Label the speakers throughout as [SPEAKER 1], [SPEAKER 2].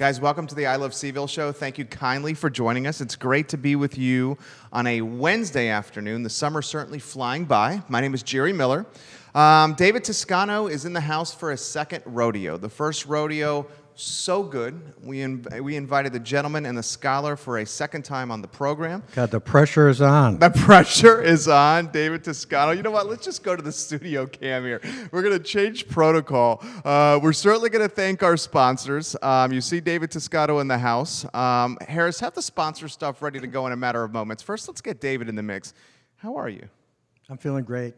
[SPEAKER 1] Guys, welcome to the I Love CVille Show. Thank you kindly for joining us. It's great to be with you on a Wednesday afternoon. The summer's certainly flying by. My name is Jerry Miller. David Toscano is in the house for a second rodeo. The first rodeo, so good. We invited the gentleman and the scholar for a second time on the program.
[SPEAKER 2] God, the pressure is on.
[SPEAKER 1] The pressure is on, David Toscano. You know what? Let's just go to the studio cam here. We're going to change protocol. We're certainly going to thank our sponsors. You see David Toscano in the house. Harris, have the sponsor stuff ready to go in a matter of moments. First, let's get David in the mix. How are you?
[SPEAKER 2] I'm feeling great.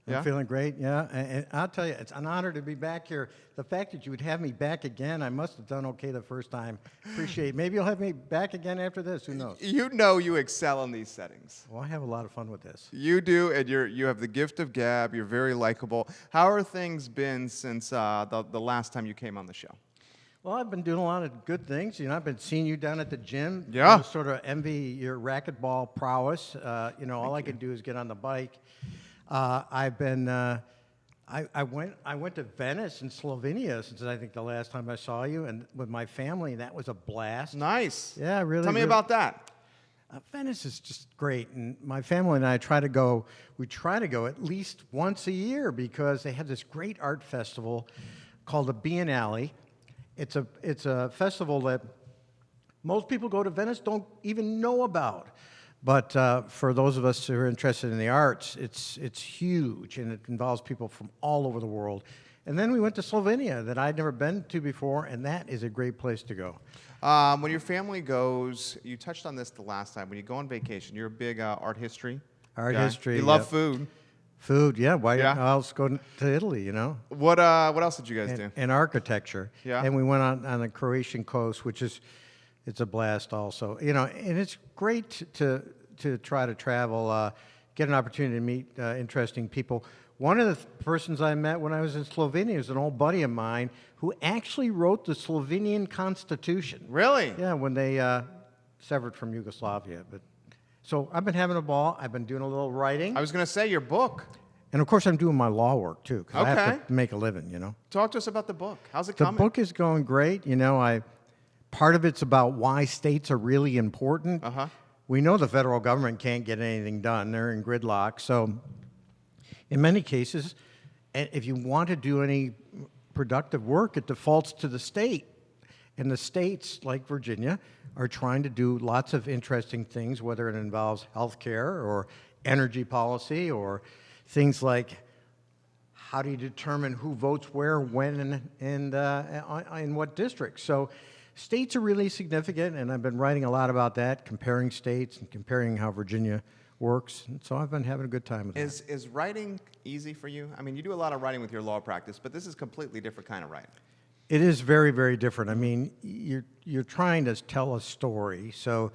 [SPEAKER 1] Yeah?
[SPEAKER 2] I'm feeling great, yeah. And I'll tell you, it's an honor to be back here. The fact that you would have me back again, I must have done okay the first time. Appreciate it. Maybe you'll have me back again after this. Who knows?
[SPEAKER 1] You know you excel in these settings.
[SPEAKER 2] Well, I have a lot of fun with this.
[SPEAKER 1] You do, and you have the gift of gab. You're very likable. How are things been since the last time you came on the show?
[SPEAKER 2] Well, I've been doing a lot of good things. You know, I've been seeing you down at the gym.
[SPEAKER 1] Yeah.
[SPEAKER 2] I sort of envy your racquetball prowess. All I can do is get on the bike. I've been. I went to Venice in Slovenia since I think the last time I saw you, and with my family, and that was a blast.
[SPEAKER 1] Nice.
[SPEAKER 2] Yeah, really.
[SPEAKER 1] Tell me about that.
[SPEAKER 2] Venice is just great, and my family and I try to go. We try to go at least once a year because they have this great art festival called the Biennale. It's a festival that most people go to Venice don't even know about. But for those of us who are interested in the arts, it's huge, and it involves people from all over the world. And then we went to Slovenia that I'd never been to before, and that is a great place to go.
[SPEAKER 1] When your family goes, you touched on this the last time, when you go on vacation, you're a big art history guy.
[SPEAKER 2] History.
[SPEAKER 1] You love
[SPEAKER 2] yep.
[SPEAKER 1] Food.
[SPEAKER 2] Food, yeah. Why
[SPEAKER 1] Yeah.
[SPEAKER 2] else go to Italy, you know?
[SPEAKER 1] What else did you guys do?
[SPEAKER 2] And architecture.
[SPEAKER 1] Yeah.
[SPEAKER 2] And we went on the Croatian coast, which is... It's a blast also. You know, and it's great to try to travel, get an opportunity to meet interesting people. One of the persons I met when I was in Slovenia was an old buddy of mine who actually wrote the Slovenian Constitution.
[SPEAKER 1] Really?
[SPEAKER 2] Yeah, when they severed from Yugoslavia. So I've been having a ball. I've been doing a little writing.
[SPEAKER 1] I was going to say your book.
[SPEAKER 2] And of course, I'm doing my law work too, because I have to make a living, you know.
[SPEAKER 1] Talk to us about the book. How's it
[SPEAKER 2] The
[SPEAKER 1] coming?
[SPEAKER 2] book is going great. You know, part of it's about why states are really important.
[SPEAKER 1] Uh-huh.
[SPEAKER 2] We know the federal government can't get anything done. They're in gridlock. So in many cases, if you want to do any productive work, it defaults to the state. And the states, like Virginia, are trying to do lots of interesting things, whether it involves healthcare or energy policy or things like how do you determine who votes where, when, and in what districts. So states are really significant, and I've been writing a lot about that, comparing states and comparing how Virginia works. And so I've been having a good time with that.
[SPEAKER 1] Is writing easy for you? I mean, you do a lot of writing with your law practice, but this is a completely different kind of writing.
[SPEAKER 2] It is very, very different. I mean, you're trying to tell a story. So,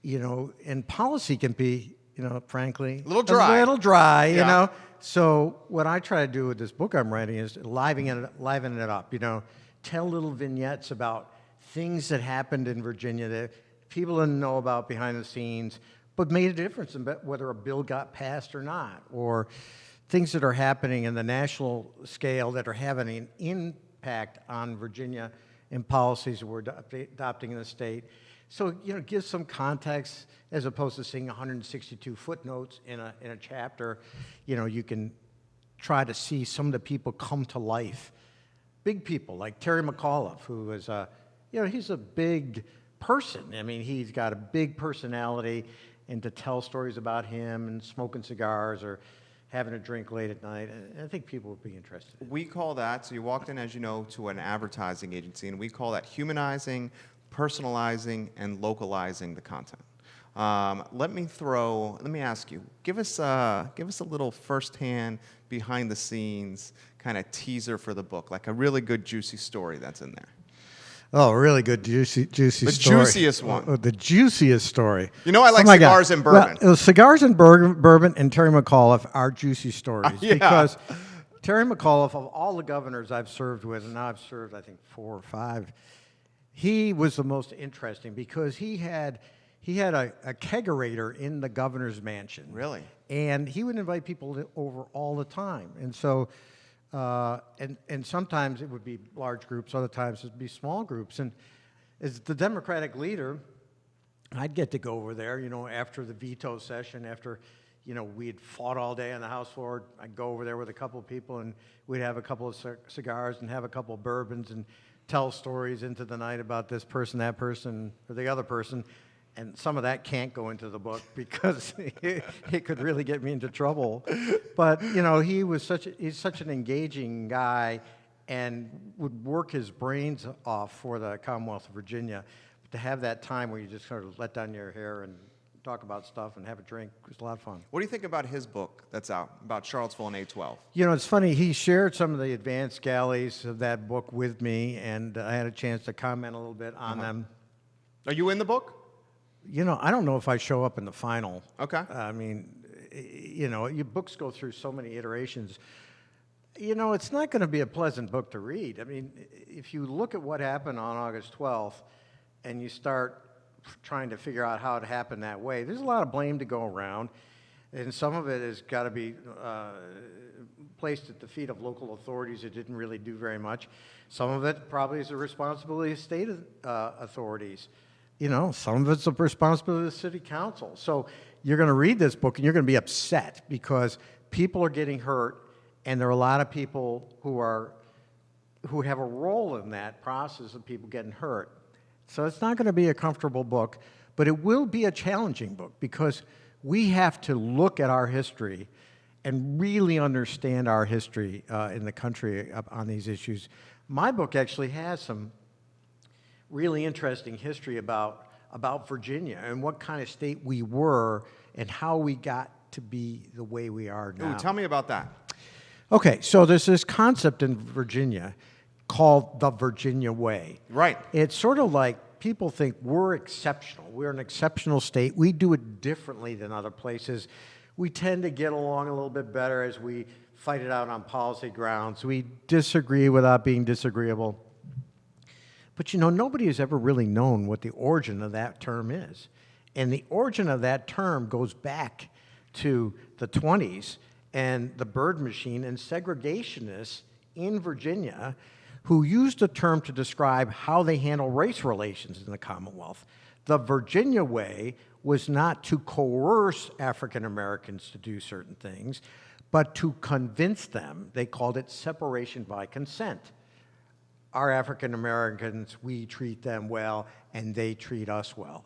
[SPEAKER 2] you know, and policy can be, you know, frankly,
[SPEAKER 1] a little dry,
[SPEAKER 2] you know. So what I try to do with this book I'm writing is liven it up, you know. Tell little vignettes about things that happened in Virginia that people didn't know about behind the scenes, but made a difference in whether a bill got passed or not, or things that are happening in the national scale that are having an impact on Virginia and policies we're adopting in the state. So, you know, give some context as opposed to seeing 162 footnotes in a chapter. You know, you can try to see some of the people come to life. Big people like Terry McAuliffe, who is he's a big person. I mean, he's got a big personality, and to tell stories about him and smoking cigars or having a drink late at night, I think people would be interested.
[SPEAKER 1] We call that, so you walked in, as you know, to an advertising agency, and we call that humanizing, personalizing, and localizing the content. Let me ask you, give us a little firsthand, behind the scenes kind of teaser for the book, like a really good juicy story that's in there.
[SPEAKER 2] Oh, really good juicy story.
[SPEAKER 1] The juiciest one.
[SPEAKER 2] The juiciest story.
[SPEAKER 1] You know I like cigars and bourbon.
[SPEAKER 2] Well, cigars and bourbon and Terry McAuliffe are juicy stories.
[SPEAKER 1] Yeah.
[SPEAKER 2] Because Terry McAuliffe, of all the governors I've served with, and now I've served, I think, 4 or 5, he was the most interesting because he had a kegerator in the governor's mansion.
[SPEAKER 1] Really?
[SPEAKER 2] And he would invite people over all the time. And so, and sometimes it would be large groups, other times it would be small groups. And as the Democratic leader, I'd get to go over there, after the veto session, after, we'd fought all day on the House floor. I'd go over there with a couple of people, and we'd have a couple of cigars and have a couple of bourbons and tell stories into the night about this person, that person, or the other person. And some of that can't go into the book because it could really get me into trouble. But, he's such an engaging guy and would work his brains off for the Commonwealth of Virginia. But to have that time where you just sort of let down your hair and talk about stuff and have a drink was a lot of fun.
[SPEAKER 1] What do you think about his book that's out about Charlottesville and A12?
[SPEAKER 2] It's funny. He shared some of the advanced galleys of that book with me, and I had a chance to comment a little bit on them. Are
[SPEAKER 1] you in the book?
[SPEAKER 2] I don't know if I show up in the final.
[SPEAKER 1] Okay.
[SPEAKER 2] I mean, your books go through so many iterations. It's not going to be a pleasant book to read. I mean, if you look at what happened on August 12th and you start trying to figure out how it happened that way, there's a lot of blame to go around, and some of it has got to be placed at the feet of local authorities that didn't really do very much. Some of it probably is the responsibility of state authorities. Some of it's the responsibility of the city council. So you're going to read this book and you're going to be upset because people are getting hurt, and there are a lot of people who have a role in that process of people getting hurt. So it's not going to be a comfortable book, but it will be a challenging book because we have to look at our history and really understand our history in the country on these issues. My book actually has some really interesting history about Virginia and what kind of state we were and how we got to be the way we are now.
[SPEAKER 1] Ooh, tell me about that.
[SPEAKER 2] Okay, so there's this concept in Virginia called the Virginia Way.
[SPEAKER 1] Right.
[SPEAKER 2] It's sort of like people think we're exceptional. We're an exceptional state. We do it differently than other places. We tend to get along a little bit better as we fight it out on policy grounds. We disagree without being disagreeable. But nobody has ever really known what the origin of that term is. And the origin of that term goes back to the 20s and the bird machine and segregationists in Virginia who used the term to describe how they handle race relations in the Commonwealth. The Virginia way was not to coerce African Americans to do certain things, but to convince them. They called it separation by consent. Our African Americans, we treat them well, and they treat us well.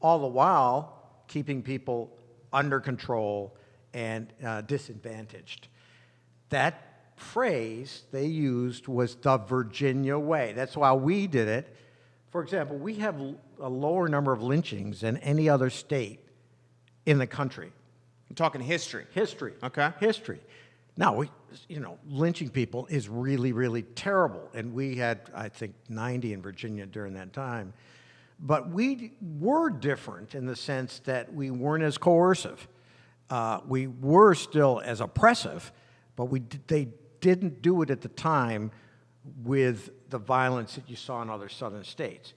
[SPEAKER 2] All the while, keeping people under control and disadvantaged. That phrase they used was the Virginia way. That's why we did it. For example, we have a lower number of lynchings than any other state in the country.
[SPEAKER 1] I'm talking history.
[SPEAKER 2] History.
[SPEAKER 1] Okay.
[SPEAKER 2] History. Now, lynching people is really, really terrible. And we had, I think, 90 in Virginia during that time. But we were different in the sense that we weren't as coercive. We were still as oppressive, but they didn't do it at the time with the violence that you saw in other southern states.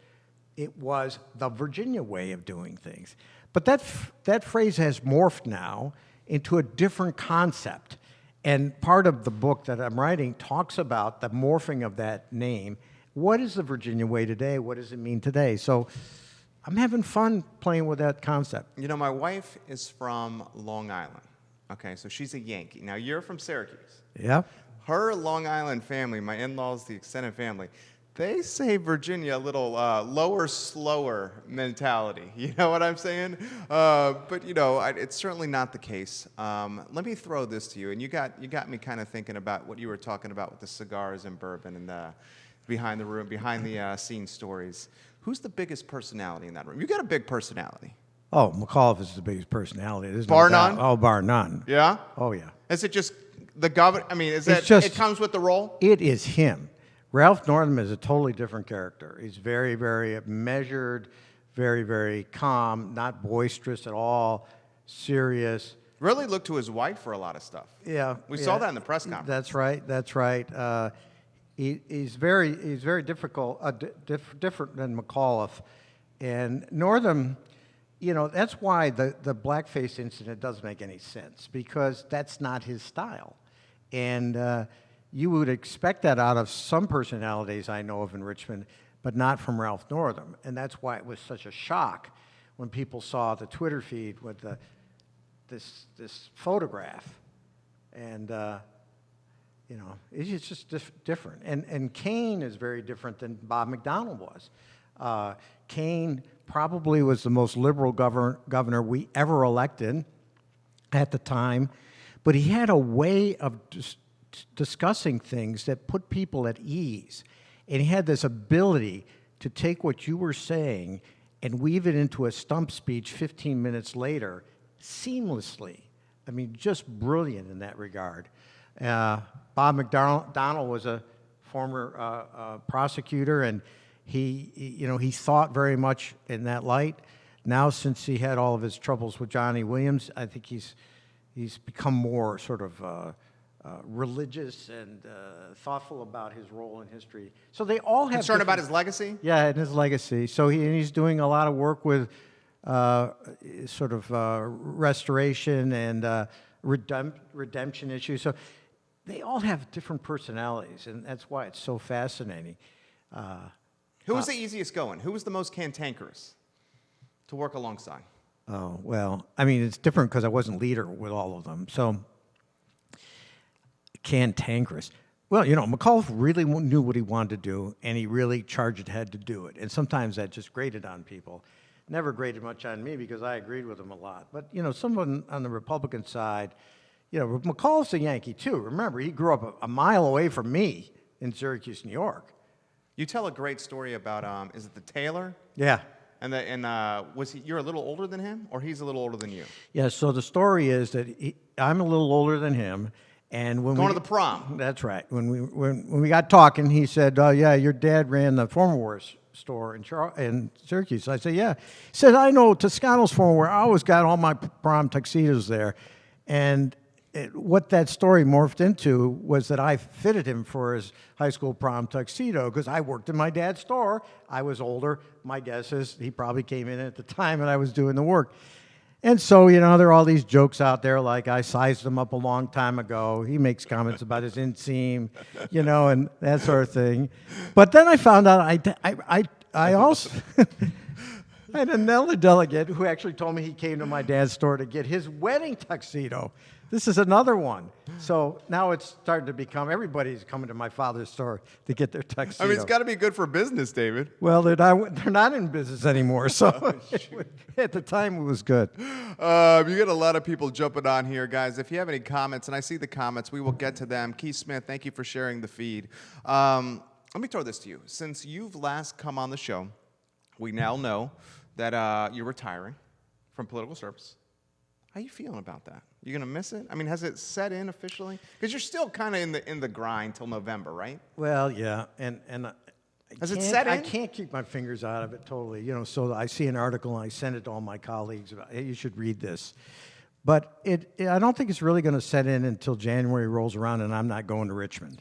[SPEAKER 2] It was the Virginia way of doing things. But that phrase has morphed now into a different concept. And part of the book that I'm writing talks about the morphing of that name. What is the Virginia way today? What does it mean today? So I'm having fun playing with that concept.
[SPEAKER 1] My wife is from Long Island. Okay, so she's a Yankee. Now, you're from Syracuse.
[SPEAKER 2] Yeah.
[SPEAKER 1] Her Long Island family, my in-laws, the extended family, they say Virginia a little lower, slower mentality. You know what I'm saying? But it's certainly not the case. Let me throw this to you, and you got me kind of thinking about what you were talking about with the cigars and bourbon and the behind the scene stories. Who's the biggest personality in that room? You got a big personality.
[SPEAKER 2] Oh, McAuliffe is the biggest personality. There's
[SPEAKER 1] bar
[SPEAKER 2] no doubt.
[SPEAKER 1] none?
[SPEAKER 2] Oh, bar none.
[SPEAKER 1] Yeah?
[SPEAKER 2] Oh, yeah.
[SPEAKER 1] Is it just the governor? I mean, it comes with the role?
[SPEAKER 2] It is him. Ralph Northam is a totally different character. He's very, very measured, very, very calm, not boisterous at all, serious.
[SPEAKER 1] Really looked to his wife for a lot of stuff.
[SPEAKER 2] Yeah.
[SPEAKER 1] We saw that in the press conference.
[SPEAKER 2] That's right. That's right. He's very difficult, different than McAuliffe. And Northam, that's why the blackface incident doesn't make any sense, because that's not his style. And you would expect that out of some personalities I know of in Richmond, but not from Ralph Northam. And that's why it was such a shock when people saw the Twitter feed with this photograph. And, it's just different. And Kane is very different than Bob McDonnell was. Kane probably was the most liberal governor we ever elected at the time, but he had a way of discussing things that put people at ease. And he had this ability to take what you were saying and weave it into a stump speech 15 minutes later seamlessly. I mean, just brilliant in that regard. Bob McDonnell was a former prosecutor, and he thought very much in that light. Now, since he had all of his troubles with Johnny Williams, I think he's become more sort of religious and thoughtful about his role in history. So they all have
[SPEAKER 1] concerned about his legacy.
[SPEAKER 2] Yeah, and his legacy. So he's doing a lot of work with sort of restoration and redemption issues. So they all have different personalities, and that's why it's so fascinating.
[SPEAKER 1] Who was the easiest going? Who was the most cantankerous to work alongside?
[SPEAKER 2] Oh, well, I mean, it's different because I wasn't leader with all of them. So cantankerous. Well, McAuliffe really knew what he wanted to do, and he really charged ahead to do it. And sometimes that just grated on people. Never grated much on me because I agreed with him a lot. But, someone on the Republican side, McAuliffe's a Yankee too. Remember, he grew up a mile away from me in Syracuse, New York.
[SPEAKER 1] You tell a great story about, is it the tailor?
[SPEAKER 2] Yeah.
[SPEAKER 1] And you're a little older than him, or he's a little older than you?
[SPEAKER 2] Yeah, so the story is that I'm a little older than him. And when
[SPEAKER 1] going to the prom.
[SPEAKER 2] That's right. When we got talking, he said, yeah, your dad ran the Former Wear store in Syracuse. I said, yeah. He said, I know Toscano's Former Wear. I always got all my prom tuxedos there. And what that story morphed into was that I fitted him for his high school prom tuxedo because I worked in my dad's store. I was older. My guess is he probably came in at the time and I was doing the work. And so, there are all these jokes out there like I sized him up a long time ago. He makes comments about his inseam, and that sort of thing. But then I found out I also I had another delegate who actually told me he came to my dad's store to get his wedding tuxedo. This is another one. So now it's starting to become everybody's coming to my father's store to get their tuxedo.
[SPEAKER 1] I mean, it's got to be good for business, David.
[SPEAKER 2] Well, they're not in business anymore. So at the time, it was good.
[SPEAKER 1] You got a lot of people jumping on here, guys. If you have any comments, and I see the comments, we will get to them. Keith Smith, thank you for sharing the feed. Let me throw this to you. Since you've last come on the show, we now know that you're retiring from political service. How you feeling about that? You gonna miss it? I mean, has it set in officially? Because you're still kind of in the grind till November, right?
[SPEAKER 2] Well, yeah, and
[SPEAKER 1] has it set in?
[SPEAKER 2] I can't keep my fingers out of it totally. So I see an article and I send it to all my colleagues about, hey, you should read this. But I don't think it's really going to set in until January rolls around and I'm not going to Richmond.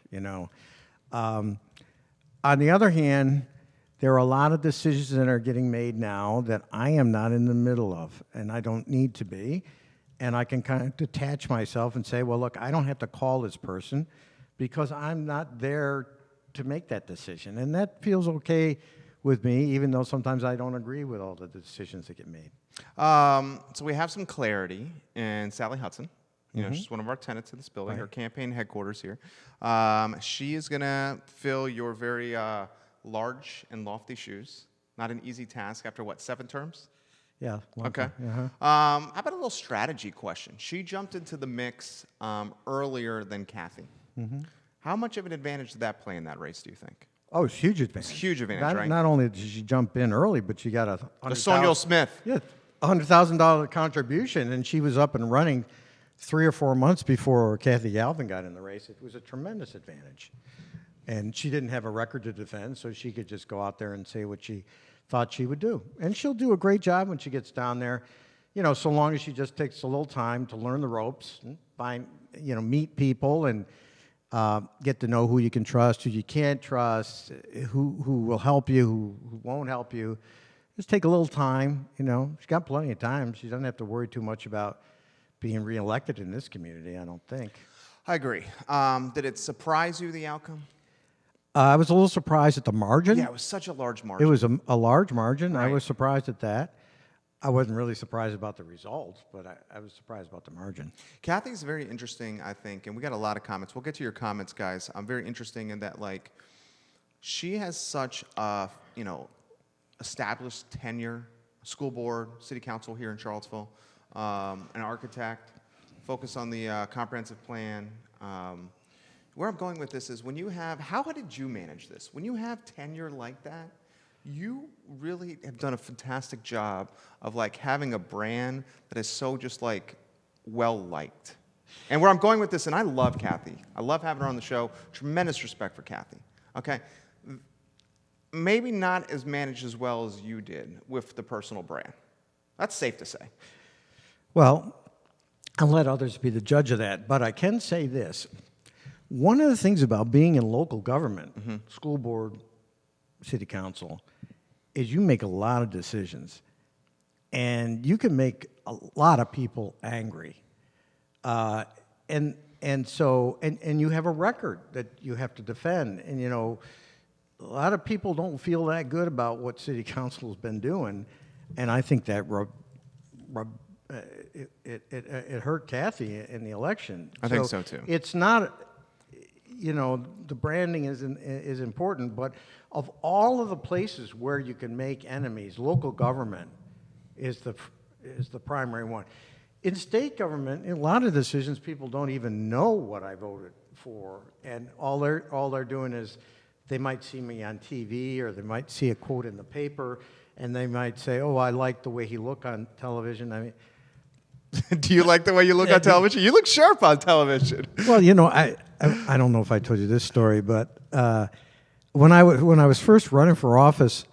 [SPEAKER 2] On the other hand, there are a lot of decisions that are getting made now that I am not in the middle of, and I don't need to be. And I can kind of detach myself and say, well, look, I don't have to call this person because I'm not there to make that decision. And that feels okay with me, even though sometimes I don't agree with all the decisions that get made.
[SPEAKER 1] So we have some clarity in Sally Hudson.
[SPEAKER 2] Mm-hmm.
[SPEAKER 1] She's one of our tenants in this building,
[SPEAKER 2] right.
[SPEAKER 1] Her campaign headquarters here. She is going to fill your very large and lofty shoes. Not an easy task after, 7 terms?
[SPEAKER 2] Yeah.
[SPEAKER 1] Okay.
[SPEAKER 2] Uh-huh.
[SPEAKER 1] How about a little strategy question? She jumped into the mix earlier than Kathy.
[SPEAKER 2] Mm-hmm.
[SPEAKER 1] How much of an advantage did that play in that race, do you think?
[SPEAKER 2] Oh, it's huge advantage.
[SPEAKER 1] It's huge advantage, right?
[SPEAKER 2] Not only did she jump in early, but she got
[SPEAKER 1] the Sonia Smith.
[SPEAKER 2] Yeah, $100,000 contribution, and she was up and running 3 or 4 months before Kathy Galvin got in the race. It was a tremendous advantage. And she didn't have a record to defend, so she could just go out there and say what she thought she would do. And she'll do a great job when she gets down there, so long as she just takes a little time to learn the ropes, and meet people and get to know who you can trust, who you can't trust, who will help you, who won't help you. Just take a little time, She's got plenty of time. She doesn't have to worry too much about being reelected in this community, I don't think.
[SPEAKER 1] I agree. Did it surprise you, the outcome?
[SPEAKER 2] I was a little surprised at the margin.
[SPEAKER 1] Yeah, it was such a large margin.
[SPEAKER 2] It was a large margin. I
[SPEAKER 1] Right.
[SPEAKER 2] was surprised at that. I wasn't really surprised about the results, but I was surprised about the margin.
[SPEAKER 1] Kathy's very interesting, I think, and we got a lot of comments. We'll get to your comments, guys. I'm very interesting in that, like, she has such a, established tenure, school board, city council here in Charlottesville, an architect, focus on the comprehensive plan. Where I'm going with this is how did you manage this? When you have tenure like that, you really have done a fantastic job of like having a brand that is so just like well-liked. And where I'm going with this, and I love Kathy. I love having her on the show. Tremendous respect for Kathy. Okay? Maybe not as managed as well as you did with the personal brand. That's safe to say.
[SPEAKER 2] Well, I'll let others be the judge of that, but I can say this. One of the things about being in local government, school board, city council, is you make a lot of decisions. And you can make a lot of people angry. And you have a record that you have to defend. And, a lot of people don't feel that good about what city council has been doing. And I think that it hurt Kathy in the election.
[SPEAKER 1] I think so, too.
[SPEAKER 2] It's not, the branding is important, but of all of the places where you can make enemies, local government is the primary one. In state government, in a lot of decisions, people don't even know what I voted for, and all they're doing is they might see me on TV or they might see a quote in the paper, and they might say, "Oh, I like the way he looked on television." I mean,
[SPEAKER 1] do you like the way you look on television? You look sharp on television.
[SPEAKER 2] Well, I don't know if I told you this story, but when I was first running for office,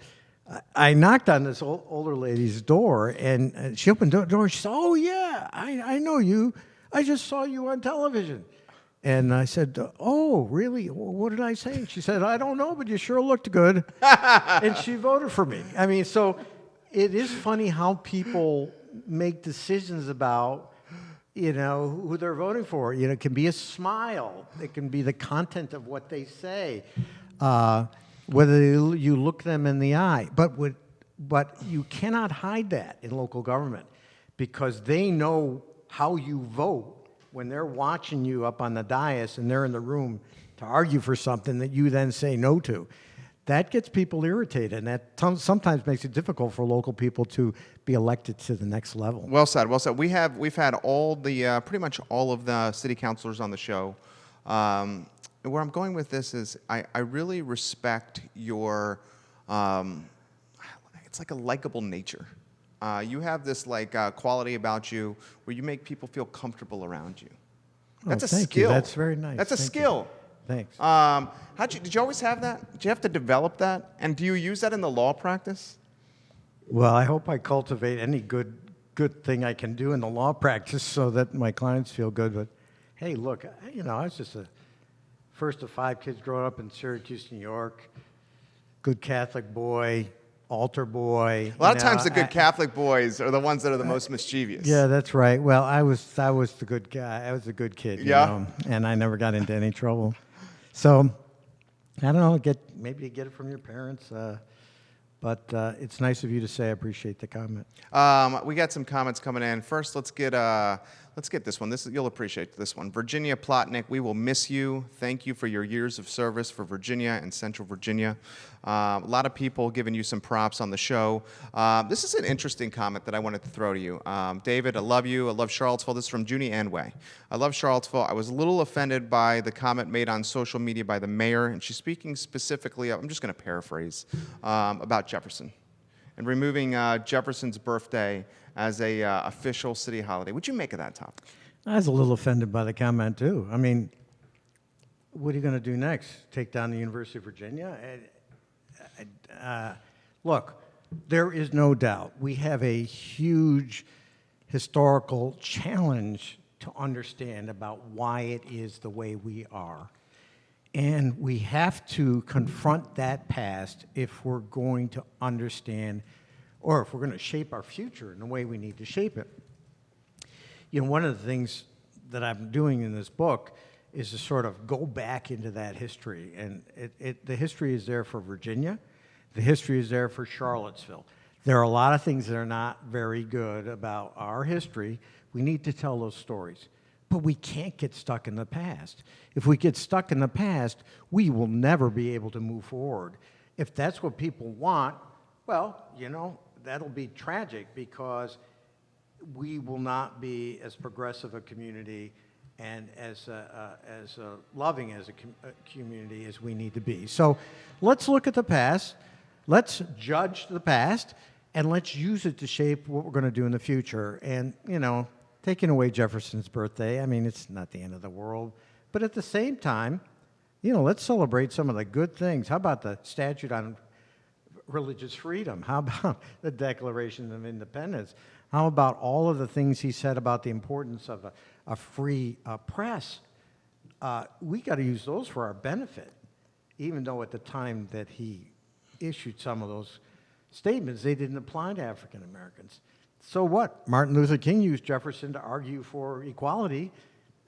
[SPEAKER 2] I knocked on this older lady's door, and she opened the door. She said, "Oh yeah, I know you. I just saw you on television." And I said, "Oh, really? What did I say?" And she said, "I don't know, but you sure looked good." And she voted for me. I mean, so it is funny how people make decisions about, who they're voting for. It can be a smile. It can be the content of what they say, whether you look them in the eye. But you cannot hide that in local government because they know how you vote when they're watching you up on the dais and they're in the room to argue for something that you then say no to. That gets people irritated, and that sometimes makes it difficult for local people to be elected to the next level.
[SPEAKER 1] Well said. Well said. We've had all the pretty much all of the city councilors on the show. And where I'm going with this is I really respect your it's like a likable nature. You have this quality about you where you make people feel comfortable around you. That's a skill.
[SPEAKER 2] That's very nice.
[SPEAKER 1] That's a skill.
[SPEAKER 2] Thanks.
[SPEAKER 1] Did you always have that? Did you have to develop that? And do you use that in the law practice?
[SPEAKER 2] Well, I hope I cultivate any good thing I can do in the law practice so that my clients feel good. But hey, look, I was just a first of 5 kids growing up in Syracuse, New York. Good Catholic boy, altar boy.
[SPEAKER 1] A lot of times the good Catholic boys are the ones that are the most mischievous.
[SPEAKER 2] Yeah, that's right. Well, I was the good guy. I was the good kid, and I never got into any trouble. So, I don't know, maybe you get it from your parents, but it's nice of you to say. I appreciate the comment.
[SPEAKER 1] We got some comments coming in. First, let's get this one. You'll appreciate this one. Virginia Plotnick, we will miss you. Thank you for your years of service for Virginia and Central Virginia. A lot of people giving you some props on the show. This is an interesting comment that I wanted to throw to you. David, I love you. I love Charlottesville. This is from Junie Anway. I love Charlottesville. I was a little offended by the comment made on social media by the mayor, and she's speaking specifically, I'm just going to paraphrase, about Jefferson and removing Jefferson's birthday as a official city holiday. What'd you make of that topic?
[SPEAKER 2] I was a little offended by the comment, too. I mean, what are you going to do next? Take down the University of Virginia? Look, there is no doubt we have a huge historical challenge to understand about why it is the way we are. And we have to confront that past if we're going to understand or if we're going to shape our future in the way we need to shape it. One of the things that I'm doing in this book is to sort of go back into that history. And the history is there for Virginia. The history is there for Charlottesville. There are a lot of things that are not very good about our history. We need to tell those stories. But we can't get stuck in the past. If we get stuck in the past, we will never be able to move forward. If that's what people want, well, that'll be tragic because we will not be as progressive a community and as loving as a community as we need to be. So let's look at the past, let's judge the past, and let's use it to shape what we're going to do in the future. And, taking away Jefferson's birthday, I mean, it's not the end of the world. But at the same time, let's celebrate some of the good things. How about the Statute on Religious Freedom? How about the Declaration of Independence? How about all of the things he said about the importance of a free press? We got to use those for our benefit, even though at the time that he issued some of those statements, they didn't apply to African Americans. So what? Martin Luther King used Jefferson to argue for equality,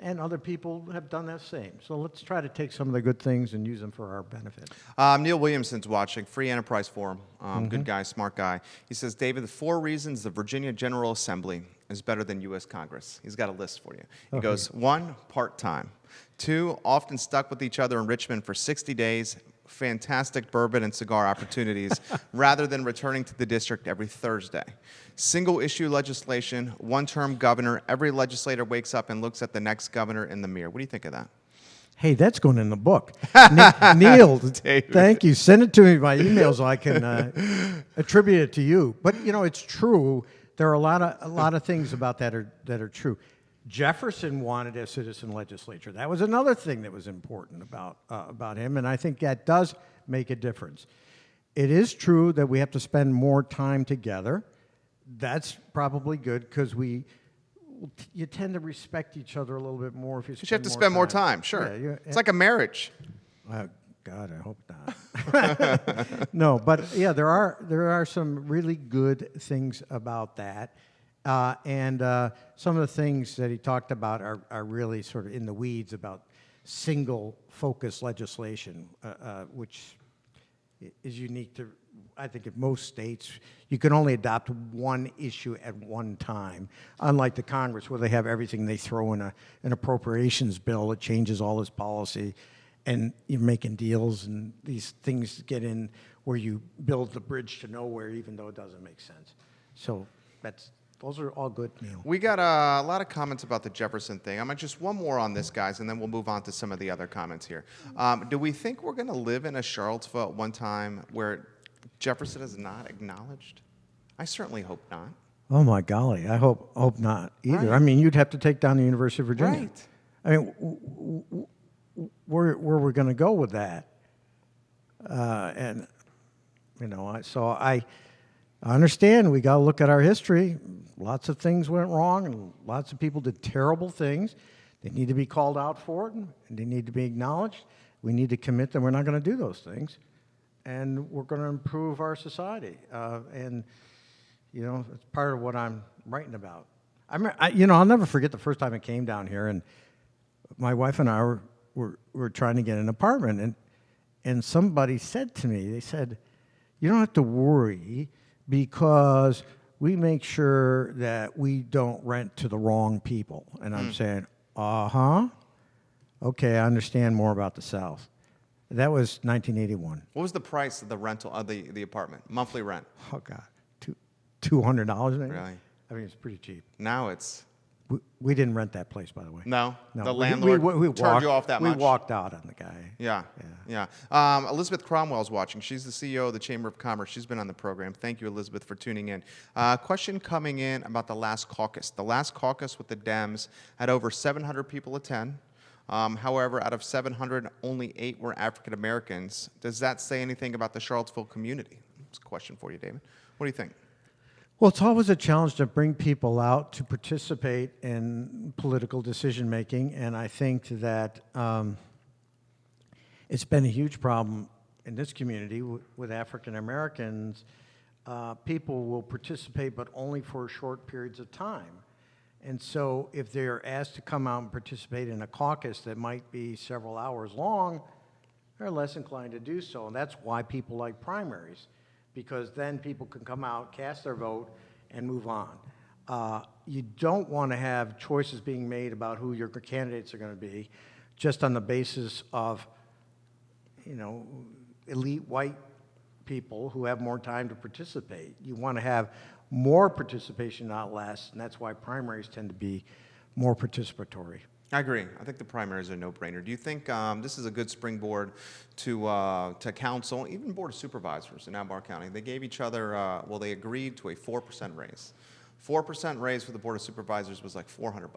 [SPEAKER 2] and other people have done that same. So let's try to take some of the good things and use them for our benefit.
[SPEAKER 1] Neil Williamson's watching, Free Enterprise Forum. Good guy, smart guy. He says, David, the 4 reasons the Virginia General Assembly is better than U.S. Congress. He's got a list for you. He goes, 1, part-time. 2, often stuck with each other in Richmond for 60 days. Fantastic bourbon and cigar opportunities rather than returning to the district every Thursday. Single issue legislation, 1-term governor. Every legislator wakes up and looks at the next governor in the mirror. What do you think of that?
[SPEAKER 2] Hey, that's going in the book. Neil, thank you. Send it to me by email so I can attribute it to you. But it's true. There are a lot of things about that are true. Jefferson wanted a citizen legislature. That was another thing that was important about him, and I think that does make a difference. It is true that we have to spend more time together. That's probably good because you tend to respect each other a little bit more if you
[SPEAKER 1] have to spend more time. Sure, yeah, it's like a marriage.
[SPEAKER 2] God, I hope not. No, but yeah, there are some really good things about that. And some of the things that he talked about are really sort of in the weeds about single-focus legislation, which is unique to, I think, in most states. You can only adopt one issue at one time, unlike the Congress where they have everything they throw in an appropriations bill. It changes all this policy, and you're making deals, and these things get in where you build the bridge to nowhere, even though it doesn't make sense. So those are all good, Neil.
[SPEAKER 1] We got a lot of comments about the Jefferson thing. I'm just one more on this, guys, and then we'll move on to some of the other comments here. Do we think we're going to live in a Charlottesville at one time where Jefferson is not acknowledged? I certainly hope not.
[SPEAKER 2] Oh, my golly. I hope not either. Right. I mean, you'd have to take down the University of Virginia.
[SPEAKER 1] Right.
[SPEAKER 2] I mean, where we're going to go with that? So I understand we got to look at our history. Lots of things went wrong, and lots of people did terrible things. They need to be called out for it, and they need to be acknowledged. We need to commit that we're not going to do those things, and we're going to improve our society. It's part of what I'm writing about. I'll never forget the first time I came down here, and my wife and I were trying to get an apartment, and somebody said to me, they said, "You don't have to worry, because we make sure that we don't rent to the wrong people." And I'm saying, okay, I understand more about the South. That was 1981.
[SPEAKER 1] What was the price of the rental of the apartment, monthly rent?
[SPEAKER 2] Oh, God, $200 maybe?
[SPEAKER 1] Really?
[SPEAKER 2] I mean, it's pretty cheap.
[SPEAKER 1] Now it's...
[SPEAKER 2] We didn't rent that place, by the way.
[SPEAKER 1] No? The landlord turned you off that much?
[SPEAKER 2] We walked out on the guy.
[SPEAKER 1] Yeah. Elizabeth Cromwell's watching. She's the CEO of the Chamber of Commerce. She's been on the program. Thank you, Elizabeth, for tuning in. Question coming in about the last caucus. The last caucus with the Dems had over 700 people attend. However, out of 700, only 8 were African Americans. Does that say anything about the Charlottesville community? It's a question for you, David. What do you think?
[SPEAKER 2] Well, it's always a challenge to bring people out to participate in political decision-making, and I think that it's been a huge problem in this community with African Americans. People will participate, but only for short periods of time. And so if they're asked to come out and participate in a caucus that might be several hours long, they're less inclined to do so. And that's why people like primaries, because then people can come out, cast their vote, and move on. You don't want to have choices being made about who your candidates are going to be just on the basis of, elite white people who have more time to participate. You want to have more participation, not less, and that's why primaries tend to be more participatory.
[SPEAKER 1] I agree. I think the primaries are a no-brainer. Do you think this is a good springboard to council, even Board of Supervisors in Albemarle County? They gave each other, they agreed to a 4% raise. 4% raise for the Board of Supervisors was like $400.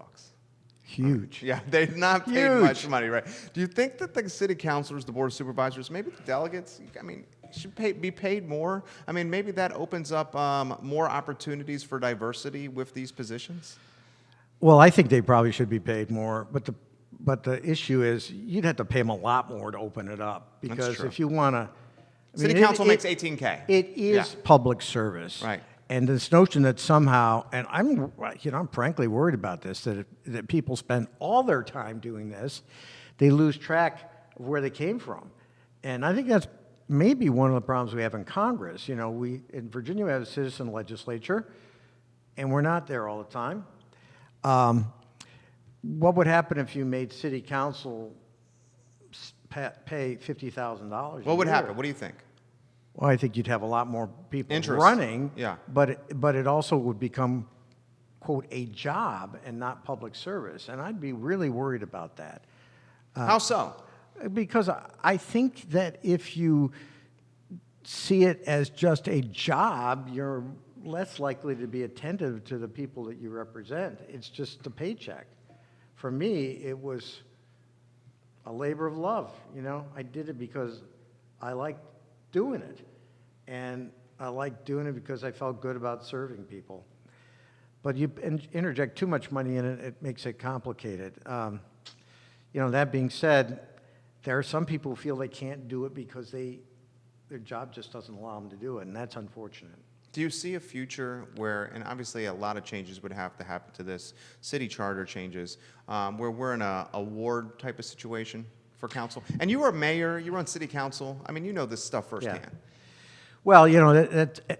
[SPEAKER 2] Huge.
[SPEAKER 1] Yeah, they did not pay much money, right? Do you think that the city councilors, the Board of Supervisors, maybe the delegates, should be paid more? Maybe that opens up more opportunities for diversity with these positions?
[SPEAKER 2] Well, I think they probably should be paid more, but the issue is you'd have to pay them a lot more to open it up, because if you want to,
[SPEAKER 1] city council makes $18K.
[SPEAKER 2] It is public service,
[SPEAKER 1] right?
[SPEAKER 2] And this notion that somehow, and I'm frankly worried about this, that people spend all their time doing this, they lose track of where they came from, and I think that's maybe one of the problems we have in Congress. In Virginia we have a citizen legislature, and we're not there all the time. What would happen if you made city council pay $50,000?
[SPEAKER 1] What would happen? What do you think?
[SPEAKER 2] Well, I think you'd have a lot more people
[SPEAKER 1] Interest.
[SPEAKER 2] running.
[SPEAKER 1] Yeah.
[SPEAKER 2] But it also would become, quote, a job and not public service, and I'd be really worried about that.
[SPEAKER 1] How so?
[SPEAKER 2] Because I think that if you see it as just a job, you're less likely to be attentive to the people that you represent. It's just a paycheck. For me, it was a labor of love. I did it because I liked doing it, and I liked doing it because I felt good about serving people. But you interject too much money in it, it makes it complicated. That being said, there are some people who feel they can't do it because their job just doesn't allow them to do it, and that's unfortunate.
[SPEAKER 1] Do you see a future where, and obviously a lot of changes would have to happen to this, city charter changes, where we're in a ward type of situation for council? And you were a mayor, you were on city council. You know this stuff firsthand.
[SPEAKER 2] Yeah. Well,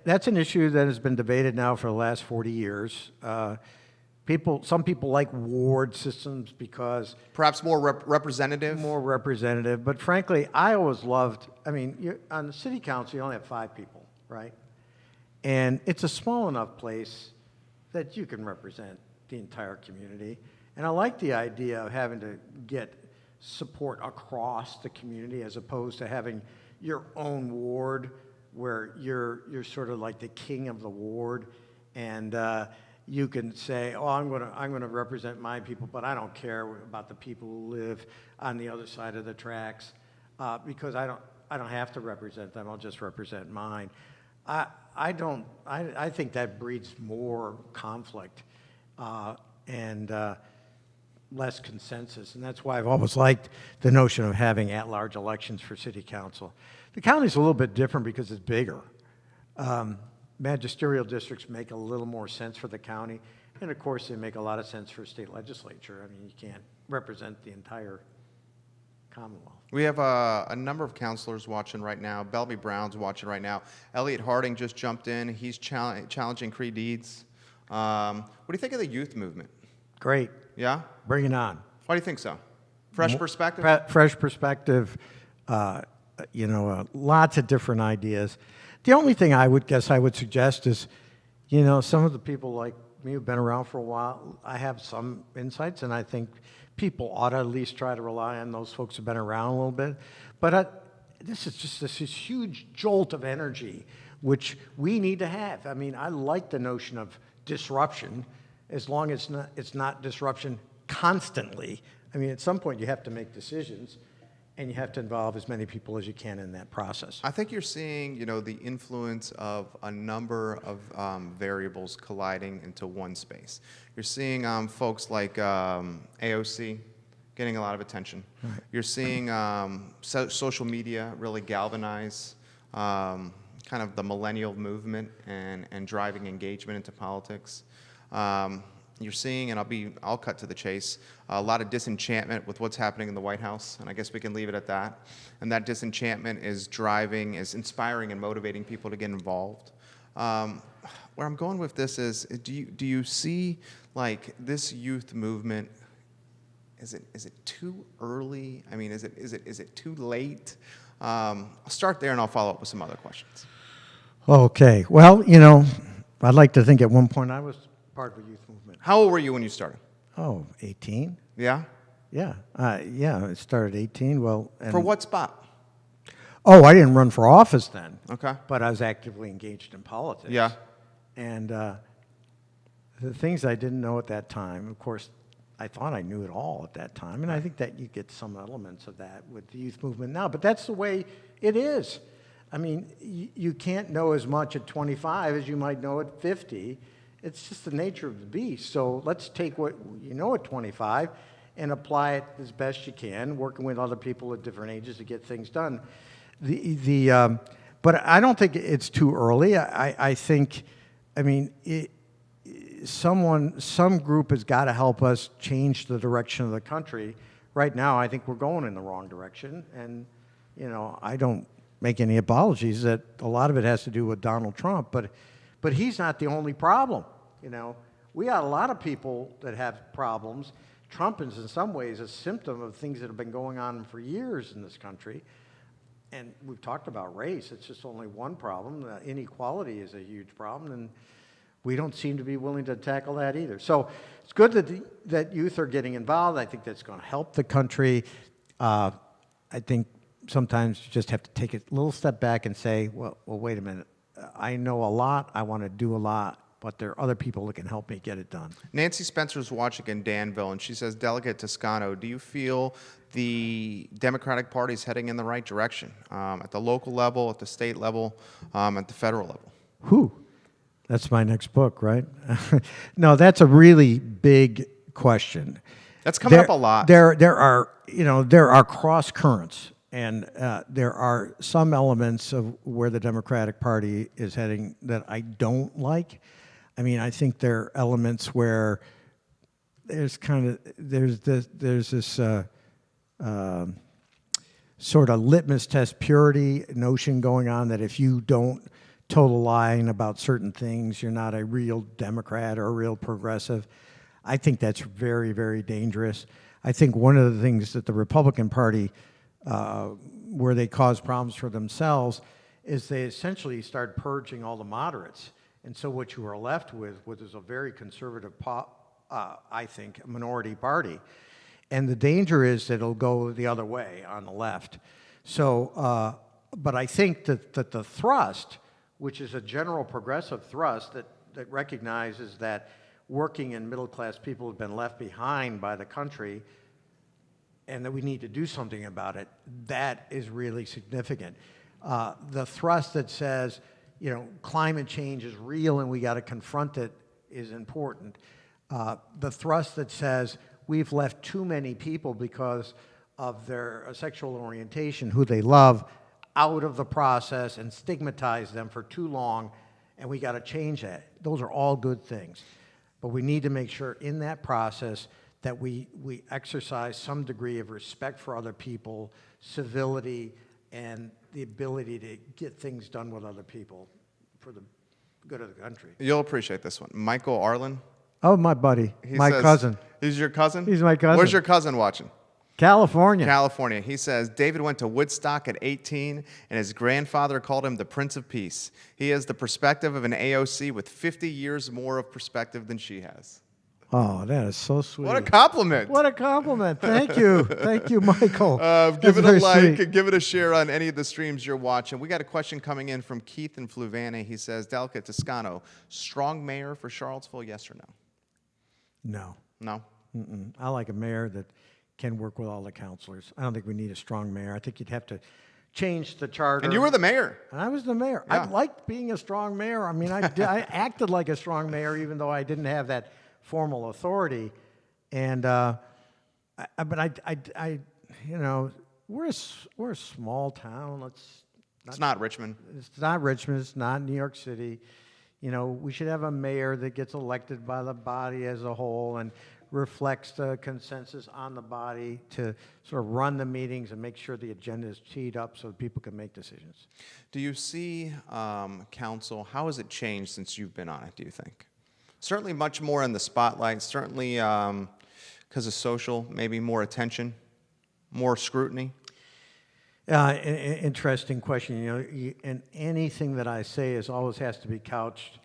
[SPEAKER 2] that's an issue that has been debated now for the last 40 years. Some people like ward systems because
[SPEAKER 1] perhaps more representative.
[SPEAKER 2] More representative, but frankly, I always loved. On the city council, you only have 5 people, right? And it's a small enough place that you can represent the entire community. And I like the idea of having to get support across the community as opposed to having your own ward where you're sort of like the king of the ward, and you can say, "Oh, I'm going to represent my people, but I don't care about the people who live on the other side of the tracks because I don't have to represent them. I'll just represent mine." I think that breeds more conflict and less consensus, and that's why I've always liked the notion of having at-large elections for city council. The county's a little bit different because it's bigger. Magisterial districts make a little more sense for the county, and of course they make a lot of sense for state legislature. You can't represent the entire Commonwealth.
[SPEAKER 1] We have a number of counselors watching right now. Bellamy Brown's watching right now. Elliot Harding just jumped in. He's challenging Creed Deeds. What do you think of the youth movement?
[SPEAKER 2] Great.
[SPEAKER 1] Yeah?
[SPEAKER 2] Bring it on.
[SPEAKER 1] Why do you think so? Fresh perspective?
[SPEAKER 2] Fresh perspective. Lots of different ideas. The only thing I would suggest is, some of the people like me who've been around for a while, I have some insights, and I think people ought to at least try to rely on those folks who've been around a little bit. But this is just this huge jolt of energy, which we need to have. I like the notion of disruption, as long as it's not disruption constantly. At some point you have to make decisions, and you have to involve as many people as you can in that process.
[SPEAKER 1] I think you're seeing, the influence of a number of variables colliding into one space. You're seeing folks like AOC getting a lot of attention. Right. You're seeing social media really galvanize kind of the millennial movement and driving engagement into politics. you're seeing, and I'll cut to the chase, a lot of disenchantment with what's happening in the White House, and I guess we can leave it at that. And that disenchantment is inspiring and motivating people to get involved. Where I'm going with this is, do you see like this youth movement? Is it too early? I mean, is it too late? I'll start there, and I'll follow up with some other questions.
[SPEAKER 2] Okay. Well, I'd like to think at one point I was part of a youth movement.
[SPEAKER 1] How old were you when you started?
[SPEAKER 2] Oh, 18.
[SPEAKER 1] Yeah?
[SPEAKER 2] Yeah. Yeah, it started at 18. Well,
[SPEAKER 1] For what spot?
[SPEAKER 2] Oh, I didn't run for office then.
[SPEAKER 1] Okay.
[SPEAKER 2] But I was actively engaged in politics.
[SPEAKER 1] Yeah.
[SPEAKER 2] And the things I didn't know at that time, of course, I thought I knew it all at that time. And I think that you get some elements of that with the youth movement now. But that's the way it is. I mean, you can't know as much at 25 as you might know at 50. It's just the nature of the beast. So let's take what you know at 25 and apply it as best you can, working with other people at different ages to get things done. But I don't think it's too early. I think, some group has got to help us change the direction of the country. Right now, I think we're going in the wrong direction. And, I don't make any apologies that a lot of it has to do with Donald Trump, but he's not the only problem. We got a lot of people that have problems. Trump is in some ways a symptom of things that have been going on for years in this country. And we've talked about race. It's just only one problem. Inequality is a huge problem, and we don't seem to be willing to tackle that either. So it's good that youth are getting involved. I think that's going to help the country. I think sometimes you just have to take a little step back and say, well, wait a minute. I know a lot. I want to do a lot. But there are other people that can help me get it done.
[SPEAKER 1] Nancy Spencer's watching in Danville, and she says, Delegate Toscano, do you feel the Democratic Party is heading in the right direction at the local level, at the state level, at the federal level?
[SPEAKER 2] Whew. That's my next book, right? No, that's a really big question.
[SPEAKER 1] That's coming up a lot.
[SPEAKER 2] There are cross currents, and there are some elements of where the Democratic Party is heading that I don't like. I think there are elements where there's this sort of litmus test purity notion going on that if you don't toe the line about certain things, you're not a real Democrat or a real progressive. I think that's very, very dangerous. I think one of the things that the Republican Party, where they cause problems for themselves, is they essentially start purging all the moderates. And so what you are left with is a very conservative, I think, minority party. And the danger is that it'll go the other way on the left. So, but I think that the thrust, which is a general progressive thrust that recognizes that working and middle-class people have been left behind by the country and that we need to do something about it, that is really significant. The thrust that says, climate change is real and we got to confront it is important. The thrust that says we've left too many people because of their sexual orientation, who they love, out of the process and stigmatize them for too long, and we got to change that. Those are all good things. But we need to make sure in that process that we exercise some degree of respect for other people, civility, and the ability to get things done with other people for the good of the country.
[SPEAKER 1] You'll appreciate this one. Michael Arlen.
[SPEAKER 2] Oh, my buddy. My cousin.
[SPEAKER 1] He's your cousin?
[SPEAKER 2] He's my cousin.
[SPEAKER 1] Where's your cousin watching?
[SPEAKER 2] California.
[SPEAKER 1] California. He says, David went to Woodstock at 18, and his grandfather called him the Prince of Peace. He has the perspective of an AOC with 50 years more of perspective than she has.
[SPEAKER 2] Oh, that is so sweet.
[SPEAKER 1] What a compliment.
[SPEAKER 2] What a compliment. Thank you. Thank you, Michael.
[SPEAKER 1] Give it a like,
[SPEAKER 2] sweet.
[SPEAKER 1] give it a share on any of the streams you're watching. We got a question coming in from Keith in Fluvanna. He says, Delegate Toscano, strong mayor for Charlottesville, yes or no?
[SPEAKER 2] No.
[SPEAKER 1] No?
[SPEAKER 2] Mm-mm. I like a mayor that can work with all the counselors. I don't think we need a strong mayor. I think you'd have to change the charter.
[SPEAKER 1] And you were the mayor.
[SPEAKER 2] I was the mayor.
[SPEAKER 1] Yeah.
[SPEAKER 2] I liked being a strong mayor. I acted like a strong mayor, even though I didn't have that formal authority. And we're a small town.
[SPEAKER 1] It's not Richmond.
[SPEAKER 2] It's not Richmond. It's not New York City. We should have a mayor that gets elected by the body as a whole and reflects the consensus on the body to sort of run the meetings and make sure the agenda is teed up so people can make decisions.
[SPEAKER 1] Do you see council, how has it changed since you've been on it, do you think? Certainly much more in the spotlight, certainly because of social, maybe more attention, more scrutiny?
[SPEAKER 2] Interesting question. And anything that I say always has to be couched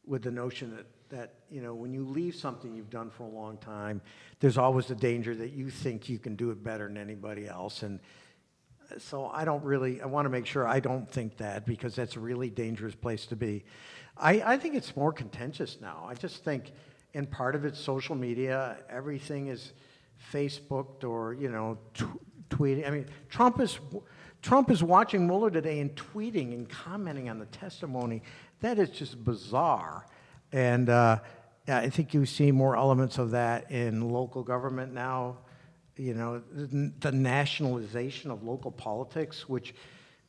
[SPEAKER 2] with the notion that when you leave something you've done for a long time, there's always the danger that you think you can do it better than anybody else. And so I want to make sure I don't think that, because that's a really dangerous place to be. I think it's more contentious now. I just think, and part of it's social media. Everything is Facebooked or, tweeting. I mean, Trump is watching Mueller today and tweeting and commenting on the testimony. That is just bizarre. And I think you see more elements of that in local government now. The nationalization of local politics, which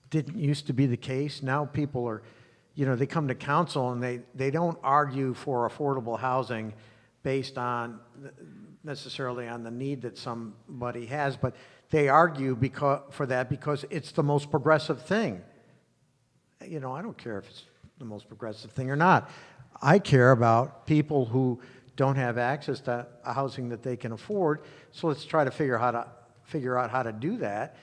[SPEAKER 2] didn't used to be the case. Now people are, they come to council and they don't argue for affordable housing based on necessarily on the need that somebody has, but they argue for that because it's the most progressive thing. I don't care if it's the most progressive thing or not. I care about people who don't have access to housing that they can afford. So let's try to figure out how to do that.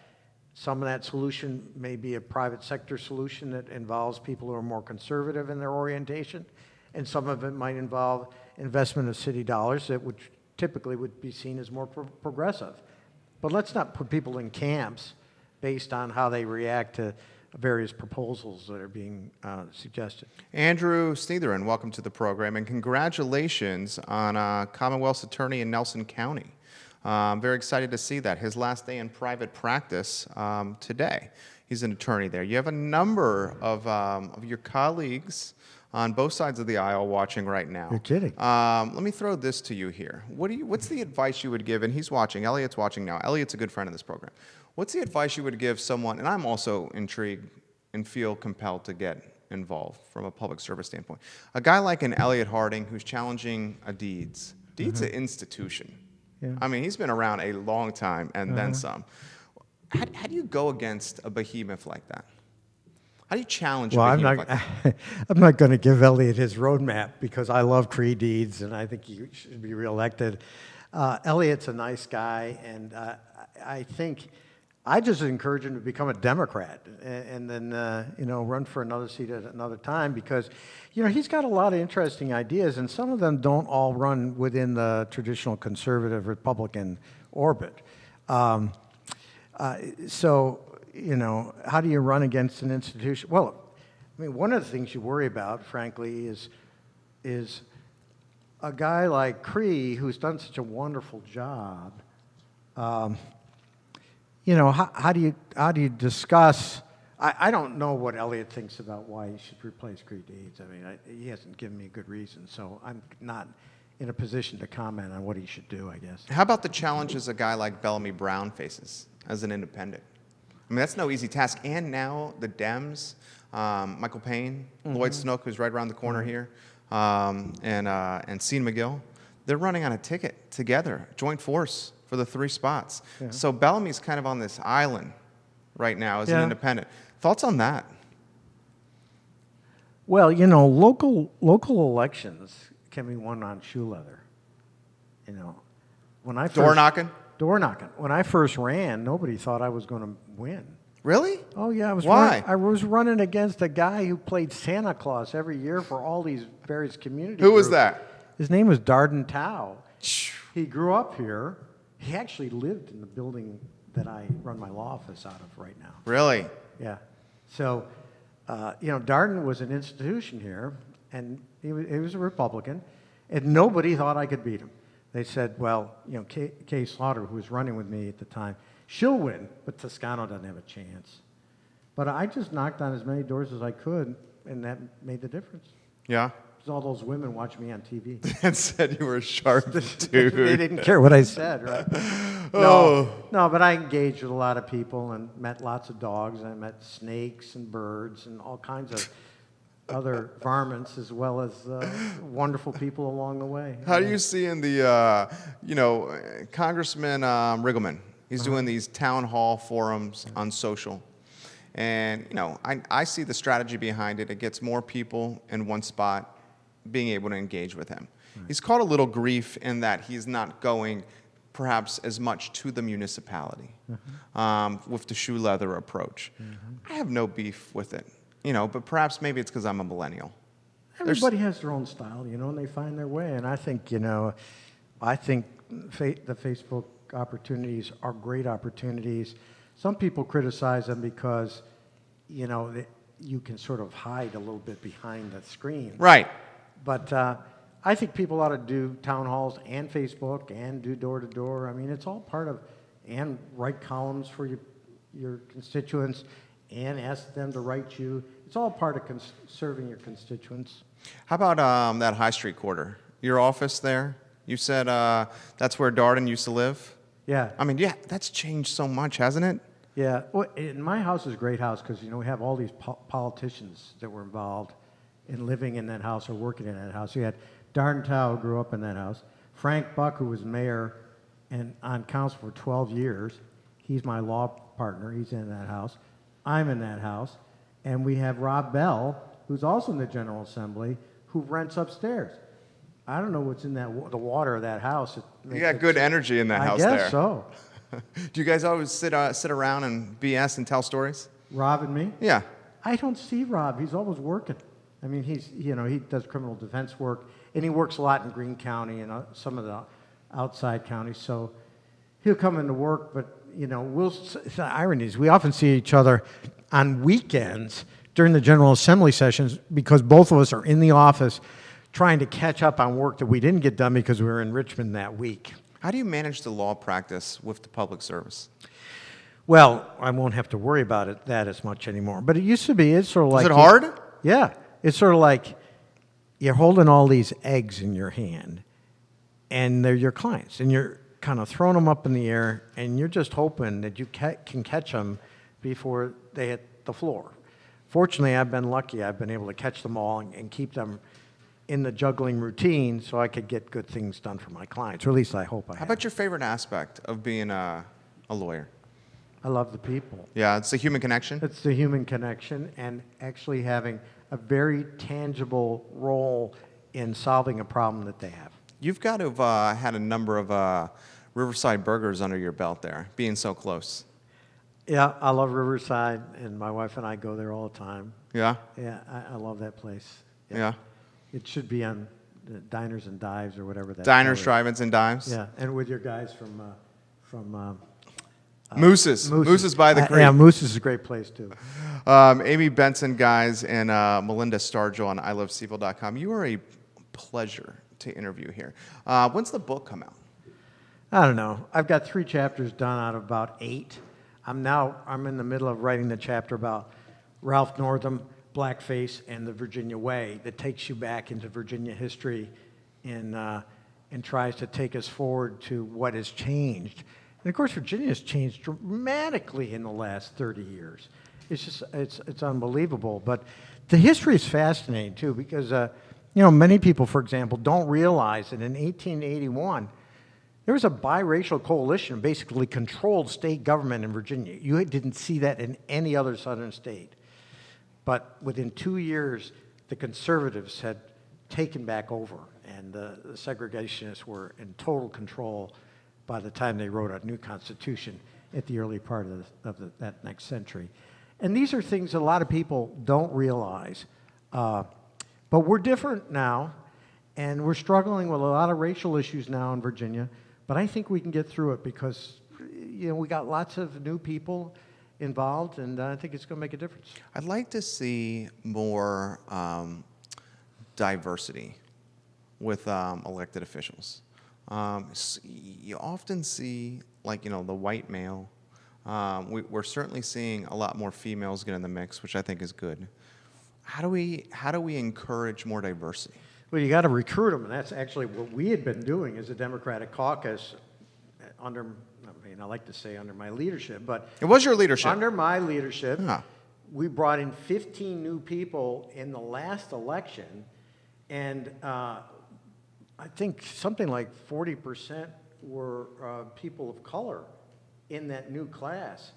[SPEAKER 2] Some of that solution may be a private sector solution that involves people who are more conservative in their orientation, and some of it might involve investment of city dollars that which typically would be seen as more progressive. But let's not put people in camps based on how they react to various proposals that are being suggested.
[SPEAKER 1] Andrew Sneatherin, welcome to the program, and congratulations on Commonwealth's attorney in Nelson County. I'm very excited to see that. His last day in private practice today. He's an attorney there. You have a number of your colleagues on both sides of the aisle watching right now.
[SPEAKER 2] You're kidding.
[SPEAKER 1] Let me throw this to you here. What's the advice you would give, and he's watching, Elliot's watching now. Elliot's a good friend of this program. What's the advice you would give someone, and I'm also intrigued and feel compelled to get involved from a public service standpoint. A guy like an Elliot Harding who's challenging a Deeds. Deeds' an institution.
[SPEAKER 2] Yeah.
[SPEAKER 1] I mean, he's been around a long time and then some. How do you go against a behemoth like that? How do you challenge a behemoth like that?
[SPEAKER 2] I'm not going to give Elliot his roadmap because I love Cree Deeds and I think he should be reelected. Elliot's a nice guy, and I think I just encourage him to become a Democrat and then run for another seat at another time, because he's got a lot of interesting ideas, and some of them don't all run within the traditional conservative Republican orbit. So how do you run against an institution? Well, I mean, one of the things you worry about, frankly, is a guy like Cree, who's done such a wonderful job. How do you discuss? I don't know what Elliot thinks about why he should replace Cree Deeds. I mean, he hasn't given me a good reason, so I'm not in a position to comment on what he should do, I guess.
[SPEAKER 1] How about the challenges a guy like Bellamy Brown faces as an independent? I mean, that's no easy task. And now the Dems, Michael Payne, Lloyd Snook, who's right around the corner here, and Sean McGill, they're running on a ticket together, joint force for the 3 spots. Yeah. So Bellamy's kind of on this island right now as an independent. Thoughts on that?
[SPEAKER 2] Well, local elections can be won on shoe leather. When I first,
[SPEAKER 1] door knocking.
[SPEAKER 2] When I first ran, nobody thought I was going to win.
[SPEAKER 1] Really?
[SPEAKER 2] Oh yeah,
[SPEAKER 1] Why?
[SPEAKER 2] I was running against a guy who played Santa Claus every year for all these various communities.
[SPEAKER 1] Who was that?
[SPEAKER 2] His name was Darden Tao. He grew up here. He actually lived in the building that I run my law office out of right now.
[SPEAKER 1] Really?
[SPEAKER 2] Yeah. So, Darden was an institution here, and he was a Republican, and nobody thought I could beat him. They said, well, Kay Slaughter, who was running with me at the time, she'll win, but Toscano doesn't have a chance. But I just knocked on as many doors as I could, and that made the difference.
[SPEAKER 1] Yeah?
[SPEAKER 2] Because all those women watched me on TV.
[SPEAKER 1] And said you were a sharp dude.
[SPEAKER 2] They didn't care what I said, right? No, but I engaged with a lot of people and met lots of dogs. I met snakes and birds and all kinds of other varmints as well as wonderful people along the way.
[SPEAKER 1] How do you see in the, Congressman Riggleman? He's doing these town hall forums on social. And, I see the strategy behind it. It gets more people in one spot being able to engage with him. Right. He's caught a little grief in that he's not going perhaps as much to the municipality with the shoe leather approach. I have no beef with it, but perhaps maybe it's because I'm a millennial.
[SPEAKER 2] Everybody has their own style, and they find their way. And I think, the Facebook opportunities are great opportunities. Some people criticize them because, you can sort of hide a little bit behind the screen.
[SPEAKER 1] Right.
[SPEAKER 2] But I think people ought to do town halls and Facebook and do door-to-door. I mean, it's all part of, and write columns for your constituents and ask them to write you. It's all part of serving your constituents.
[SPEAKER 1] How about that High Street quarter? Your office there? You said that's where Darden used to live?
[SPEAKER 2] Yeah.
[SPEAKER 1] I mean, yeah, that's changed so much, hasn't it?
[SPEAKER 2] Yeah. Well, my house is a great house because, we have all these politicians that were involved in living in that house or working in that house. You had Darden Tao, who grew up in that house. Frank Buck, who was mayor and on council for 12 years. He's my law partner. He's in that house. I'm in that house. And we have Rob Bell, who's also in the General Assembly, who rents upstairs. I don't know what's in the water of that house.
[SPEAKER 1] You got good energy in that house there.
[SPEAKER 2] I guess so.
[SPEAKER 1] Do you guys always sit around and BS and tell stories?
[SPEAKER 2] Rob and me?
[SPEAKER 1] Yeah.
[SPEAKER 2] I don't see Rob. He's always working. I mean, he does criminal defense work, and he works a lot in Greene County and some of the outside counties. So he'll come into work, but the irony is we often see each other on weekends during the General Assembly sessions because both of us are in the office trying to catch up on work that we didn't get done because we were in Richmond that week.
[SPEAKER 1] How do you manage the law practice with the public service?
[SPEAKER 2] Well, I won't have to worry about that as much anymore. But it used to be. It's sort of like.
[SPEAKER 1] Is it hard?
[SPEAKER 2] Yeah. It's sort of like you're holding all these eggs in your hand, and they're your clients, and you're kind of throwing them up in the air, and you're just hoping that you can catch them before they hit the floor. Fortunately, I've been lucky. I've been able to catch them all and keep them in the juggling routine so I could get good things done for my clients, or at least I hope I have.
[SPEAKER 1] How about your favorite aspect of being a lawyer?
[SPEAKER 2] I love the people.
[SPEAKER 1] Yeah, it's the human connection?
[SPEAKER 2] It's the human connection and actually having a very tangible role in solving a problem that they have.
[SPEAKER 1] You've got to have had a number of Riverside burgers under your belt there, being so close.
[SPEAKER 2] Yeah, I love Riverside, and my wife and I go there all the time.
[SPEAKER 1] Yeah?
[SPEAKER 2] Yeah, I love that place.
[SPEAKER 1] Yeah.
[SPEAKER 2] It should be on the Diners and Dives or whatever that is.
[SPEAKER 1] Diners, Drive-Ins, and Dives?
[SPEAKER 2] Yeah, and with your guys from
[SPEAKER 1] Moose's. Moose's by the creek.
[SPEAKER 2] Yeah, Moose's is a great place, too.
[SPEAKER 1] Amy Benson, guys, and Melinda Stargell on ilovecville.com. You are a pleasure to interview here. When's the book come out?
[SPEAKER 2] I don't know. I've got 3 chapters done out of about 8. I'm in the middle of writing the chapter about Ralph Northam, blackface, and the Virginia Way that takes you back into Virginia history and tries to take us forward to what has changed. And of course, Virginia has changed dramatically in the last 30 years. It's just, it's unbelievable. But the history is fascinating, too, because, many people, for example, don't realize that in 1881, there was a biracial coalition basically controlled state government in Virginia. You didn't see that in any other southern state. But within 2 years, the conservatives had taken back over, and the segregationists were in total control by the time they wrote a new constitution at the early part of that next century. And these are things that a lot of people don't realize. But we're different now, and we're struggling with a lot of racial issues now in Virginia. But I think we can get through it because, we got lots of new people involved, and I think it's going to make a difference.
[SPEAKER 1] I'd like to see more diversity with elected officials. You often see, the white male. We're certainly seeing a lot more females get in the mix, which I think is good. How do we encourage more diversity?
[SPEAKER 2] Well, you got to recruit them, and that's actually what we had been doing as a Democratic caucus I like to say under my leadership, but
[SPEAKER 1] it was your leadership.
[SPEAKER 2] Under my leadership, we brought in 15 new people in the last election, and I think something like 40% were people of color in that new class.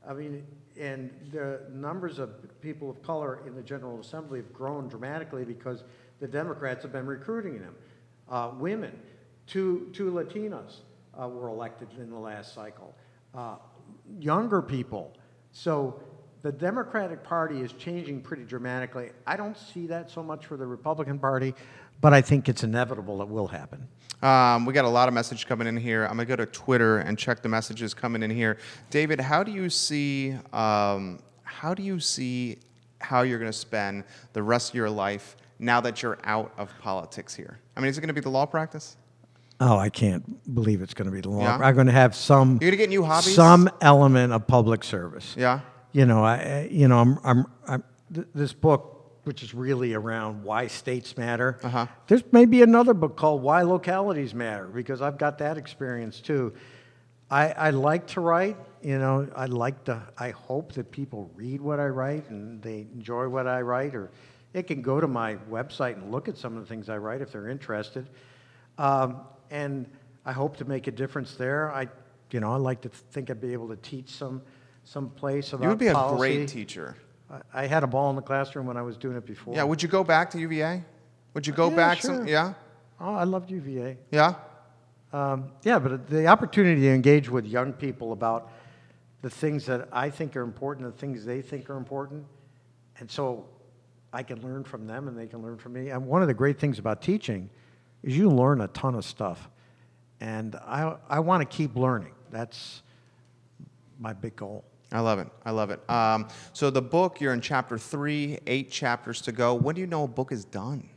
[SPEAKER 2] I mean, and the numbers of people of color in the General Assembly have grown dramatically because the Democrats have been recruiting them. Women, two Latinas were elected in the last cycle. Younger people. So the Democratic Party is changing pretty dramatically. I don't see that so much for the Republican Party, but I think it's inevitable it will happen.
[SPEAKER 1] We got a lot of messages coming in here. I'm going to go to Twitter and check the messages coming in here. David, how do you see how you're going to spend the rest of your life now that you're out of politics here? I mean, is it going to be the law practice?
[SPEAKER 2] Oh, I can't believe it's going to be the law.
[SPEAKER 1] Yeah?
[SPEAKER 2] I'm going to have some.
[SPEAKER 1] You're going to get new hobbies?
[SPEAKER 2] Some element of public service.
[SPEAKER 1] Yeah.
[SPEAKER 2] You know, this book, which is really around why states matter. There's maybe another book called Why Localities Matter, because I've got that experience too. I like to write, you know, I hope that people read what I write and they enjoy what I write, or they can go to my website and look at some of the things I write if they're interested. And I hope to make a difference there. I like to think I'd be able to teach some place about
[SPEAKER 1] You would be
[SPEAKER 2] policy.
[SPEAKER 1] a great teacher.
[SPEAKER 2] I had a ball in the classroom when I was doing it before.
[SPEAKER 1] Yeah, would you go back to UVA? Would you go back
[SPEAKER 2] sure.
[SPEAKER 1] Yeah?
[SPEAKER 2] Oh, I loved UVA.
[SPEAKER 1] Yeah?
[SPEAKER 2] Yeah, but the opportunity to engage with young people about the things that I think are important, the things they think are important, and so I can learn from them and they can learn from me. And one of the great things about teaching is you learn a ton of stuff. And I want to keep learning. That's my big goal.
[SPEAKER 1] I love it. I love it. So the book, you're in chapter 3, 8 chapters to go. When do you know a book is done?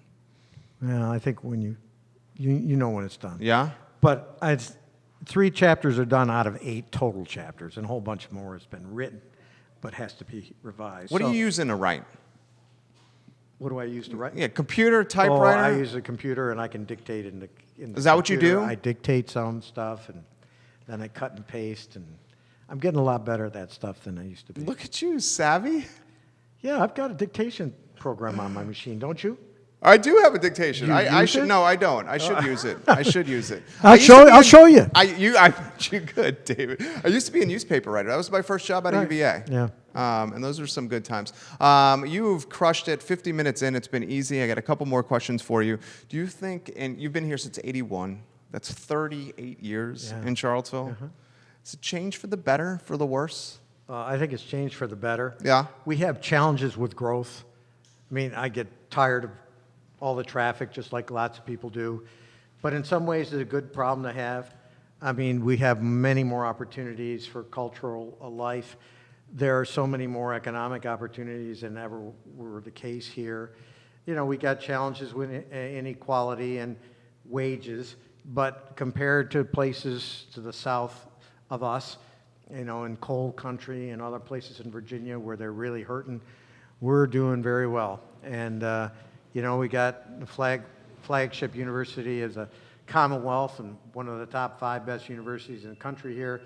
[SPEAKER 2] Yeah, I think when you know when it's done.
[SPEAKER 1] Yeah?
[SPEAKER 2] But 3 chapters are done out of 8 total chapters, and a whole bunch more has been written, but has to be revised.
[SPEAKER 1] What do you use in a write?
[SPEAKER 2] What do I use to write?
[SPEAKER 1] Yeah, computer, typewriter?
[SPEAKER 2] I use a computer, and I can dictate in the
[SPEAKER 1] Is that what you do?
[SPEAKER 2] I dictate some stuff, and then I cut and paste, and I'm getting a lot better at that stuff than I used to be.
[SPEAKER 1] Look at you, savvy.
[SPEAKER 2] Yeah, I've got a dictation program on my machine, don't you?
[SPEAKER 1] I do have a dictation. I
[SPEAKER 2] use
[SPEAKER 1] should.
[SPEAKER 2] it?
[SPEAKER 1] No, I don't. I should use it. I should use it.
[SPEAKER 2] I'll show you.
[SPEAKER 1] You good, David. I used to be a newspaper writer. That was my first job out of UVA.
[SPEAKER 2] Yeah.
[SPEAKER 1] And those are some good times. You've crushed it. 50 minutes in, it's been easy. I got a couple more questions for you. Do you think, and you've been here since '81. That's 38 years in Charlottesville. Has it changed for the better, for the worse?
[SPEAKER 2] I think it's changed for the better.
[SPEAKER 1] Yeah.
[SPEAKER 2] We have challenges with growth. I mean, I get tired of all the traffic, just like lots of people do. But in some ways, it's a good problem to have. I mean, we have many more opportunities for cultural life. There are so many more economic opportunities than ever were the case here. You know, we got challenges with inequality and wages, but compared to places to the south of us, you know, in coal country and other places in Virginia where they're really hurting, we're doing very well. And, you know, we got the flagship university as a Commonwealth and one of the top 5 best universities in the country here.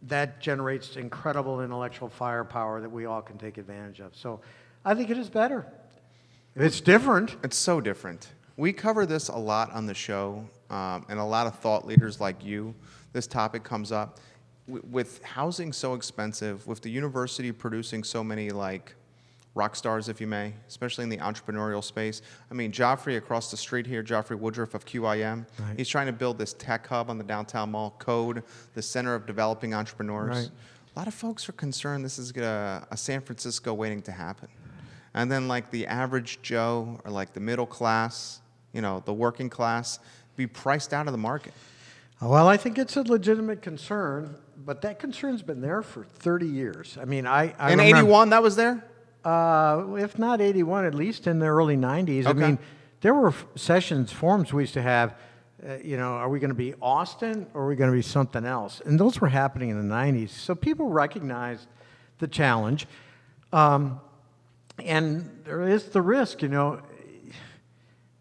[SPEAKER 2] That generates incredible intellectual firepower that we all can take advantage of. So I think it is better. It's different.
[SPEAKER 1] It's so different. We cover this a lot on the show, and a lot of thought leaders like you. This topic comes up. With housing so expensive, with the university producing so many, like, rock stars, if you may, especially in the entrepreneurial space. I mean, Joffrey across the street here, Joffrey Woodruff of QIM,
[SPEAKER 2] Right.
[SPEAKER 1] He's trying to build this tech hub on the downtown mall, Code, the center of developing entrepreneurs.
[SPEAKER 2] Right.
[SPEAKER 1] A lot of folks are concerned this is a San Francisco waiting to happen. And then like the average Joe or like the middle class, you know, the working class, be priced out of the market.
[SPEAKER 2] Well, I think it's a legitimate concern, but that concern's been there for 30 years. I mean, I
[SPEAKER 1] In
[SPEAKER 2] remember,
[SPEAKER 1] 81, that was there?
[SPEAKER 2] if not 81, at least in the early 90s. I
[SPEAKER 1] Okay.
[SPEAKER 2] mean, there were forums we used to have, you know, are we going to be Austin or are we going to be something else? And those were happening in the 90s. So people recognized the challenge. And there is the risk, you know.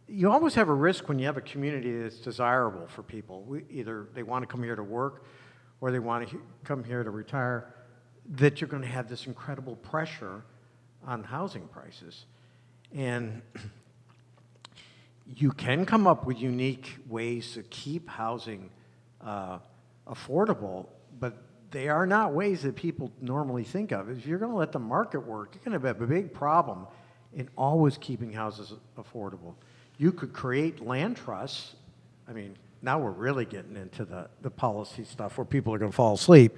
[SPEAKER 2] You always have a risk when you have a community that's desirable for people. Either they want to come here to work or they want to come here to retire, that you're going to have this incredible pressure on housing prices. And you can come up with unique ways to keep housing affordable, but they are not ways that people normally think of. If you're going to let the market work, you're going to have a big problem in always keeping houses affordable. You could create land trusts. I mean, now we're really getting into the policy stuff where people are going to fall asleep.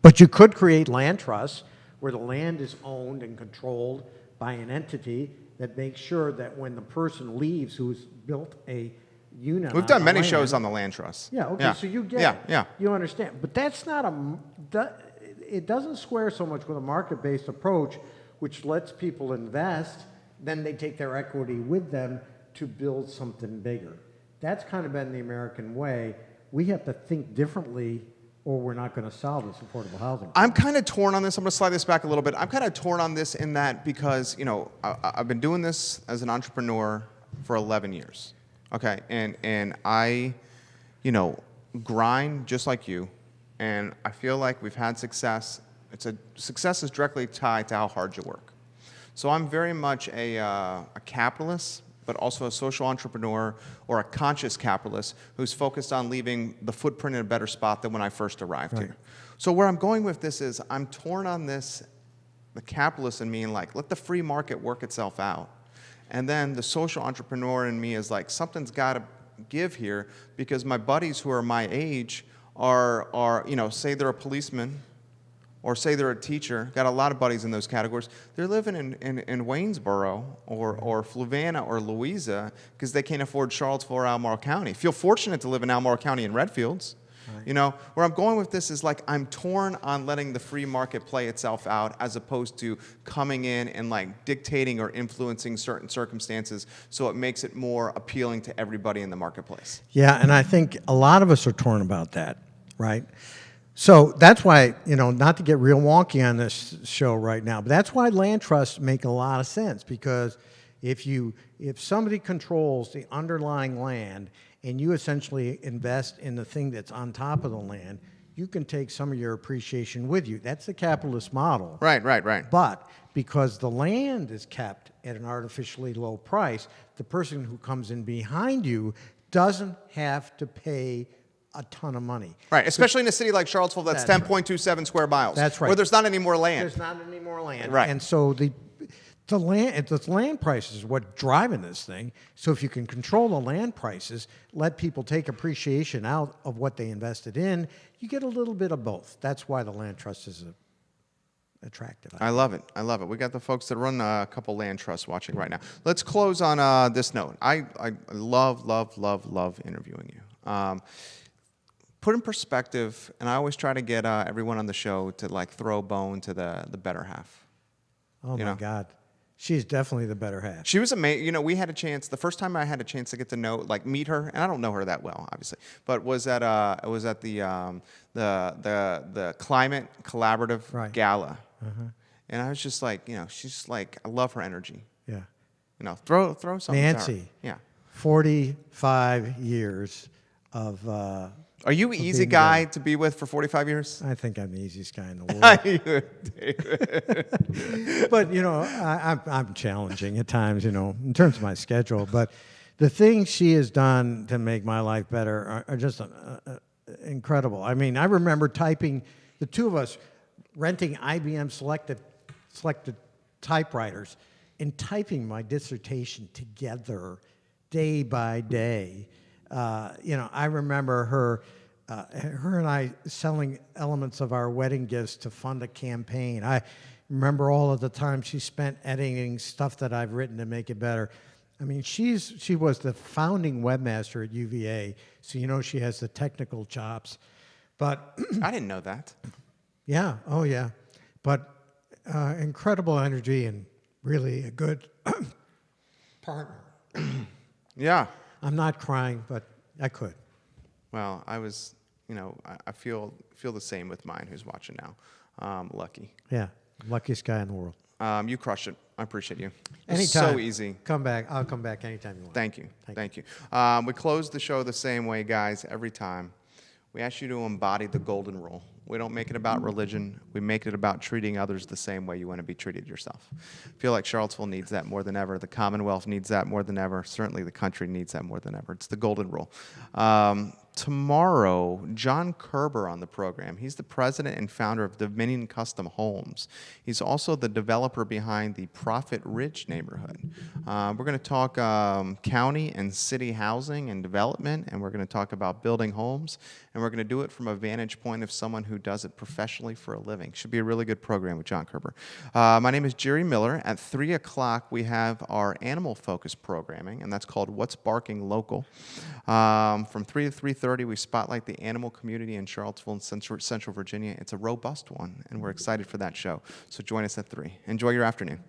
[SPEAKER 2] But you could create land trusts where the land is owned and controlled by an entity that makes sure that when the person leaves who's built a unit
[SPEAKER 1] We've
[SPEAKER 2] on
[SPEAKER 1] done
[SPEAKER 2] the
[SPEAKER 1] many
[SPEAKER 2] land,
[SPEAKER 1] shows on the land trust.
[SPEAKER 2] Yeah, okay, so you get it.
[SPEAKER 1] Yeah.
[SPEAKER 2] You understand. But that's not it doesn't square so much with a market-based approach, which lets people invest, then they take their equity with them to build something bigger. That's kind of been the American way. We have to think differently or we're not going to solve this affordable housing problem.
[SPEAKER 1] I'm kind of torn on this. I'm going to slide this back a little bit. I'm kind of torn on this in that because, I've been doing this as an entrepreneur for 11 years. Okay, and I, grind just like you, and I feel like we've had success. Success is directly tied to how hard you work. So I'm very much a capitalist, but also a social entrepreneur or a conscious capitalist who's focused on leaving the footprint in a better spot than when I first arrived here. So where I'm going with this is I'm torn on this, the capitalist in me, and like, let the free market work itself out. And then the social entrepreneur in me is like, something's got to give here because my buddies who are my age are say they're a policeman or say they're a teacher, got a lot of buddies in those categories. They're living in Waynesboro or Fluvanna or Louisa because they can't afford Charlottesville or Albemarle County. Feel fortunate to live in Albemarle County in Redfields. Right. Where I'm going with this is like I'm torn on letting the free market play itself out as opposed to coming in and like dictating or influencing certain circumstances so it makes it more appealing to everybody in the marketplace.
[SPEAKER 2] Yeah, and I think a lot of us are torn about that, right? So that's why, not to get real wonky on this show right now, but that's why land trusts make a lot of sense because if somebody controls the underlying land and you essentially invest in the thing that's on top of the land, you can take some of your appreciation with you. That's the capitalist model.
[SPEAKER 1] Right.
[SPEAKER 2] But because the land is kept at an artificially low price, the person who comes in behind you doesn't have to pay a ton of money.
[SPEAKER 1] Right, especially in a city like Charlottesville that's 10.27 square miles.
[SPEAKER 2] That's right.
[SPEAKER 1] Where there's not any more land.
[SPEAKER 2] There's not any more land.
[SPEAKER 1] Right.
[SPEAKER 2] And so the land prices is what's driving this thing. So if you can control the land prices, let people take appreciation out of what they invested in, you get a little bit of both. That's why the land trust is attractive.
[SPEAKER 1] I love it. We got the folks that run a couple land trusts watching right now. Let's close on this note. I love interviewing you. Put in perspective, and I always try to get everyone on the show to like throw a bone to the better half.
[SPEAKER 2] Oh my God. She's definitely the better half.
[SPEAKER 1] She was amazing. We had a chance. The first time I had a chance to get to meet her, and I don't know her that well, obviously, but was at the Climate Collaborative Gala, and I was just like, she's like, I love her energy.
[SPEAKER 2] Yeah.
[SPEAKER 1] Throw something.
[SPEAKER 2] Nancy.
[SPEAKER 1] To her. Yeah.
[SPEAKER 2] 45 years of.
[SPEAKER 1] Are you an easy guy to be with for 45 years?
[SPEAKER 2] I think I'm the easiest guy in the world. But, I'm challenging at times, in terms of my schedule. But the things she has done to make my life better are just incredible. I mean, I remember typing, the two of us renting IBM selected typewriters and typing my dissertation together day by day. I remember her and I selling elements of our wedding gifts to fund a campaign. I remember all of the time she spent editing stuff that I've written to make it better. I mean, she was the founding webmaster at UVA, so she has the technical chops. But
[SPEAKER 1] I didn't know that.
[SPEAKER 2] Yeah, oh yeah. But incredible energy and really a good partner.
[SPEAKER 1] Yeah.
[SPEAKER 2] I'm not crying, but I could.
[SPEAKER 1] Well, I was, I feel the same with mine who's watching now. Lucky.
[SPEAKER 2] Yeah, luckiest guy in the world.
[SPEAKER 1] You crushed it. I appreciate you.
[SPEAKER 2] Anytime.
[SPEAKER 1] So easy.
[SPEAKER 2] Come back. I'll come back anytime you want.
[SPEAKER 1] Thank you. We close the show the same way, guys, every time. We ask you to embody the golden rule. We don't make it about religion. We make it about treating others the same way you want to be treated yourself. I feel like Charlottesville needs that more than ever. The Commonwealth needs that more than ever. Certainly the country needs that more than ever. It's the golden rule. Tomorrow, John Kerber on the program. He's the president and founder of Dominion Custom Homes. He's also the developer behind the Prophet Ridge neighborhood. We're going to talk county and city housing and development, and we're going to talk about building homes, and we're going to do it from a vantage point of someone who does it professionally for a living. Should be a really good program with John Kerber. My name is Jerry Miller. At 3 o'clock, we have our animal-focused programming, and that's called What's Barking Local. From 3 to 3:30, we spotlight the animal community in Charlottesville and Central Virginia. It's a robust one, and we're excited for that show. So join us at 3. Enjoy your afternoon.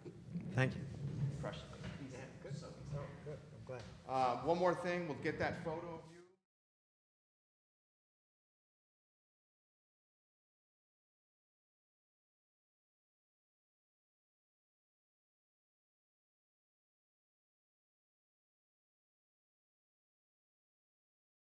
[SPEAKER 2] Thank you.
[SPEAKER 1] Good. I'm glad. One more thing, we'll get that photo.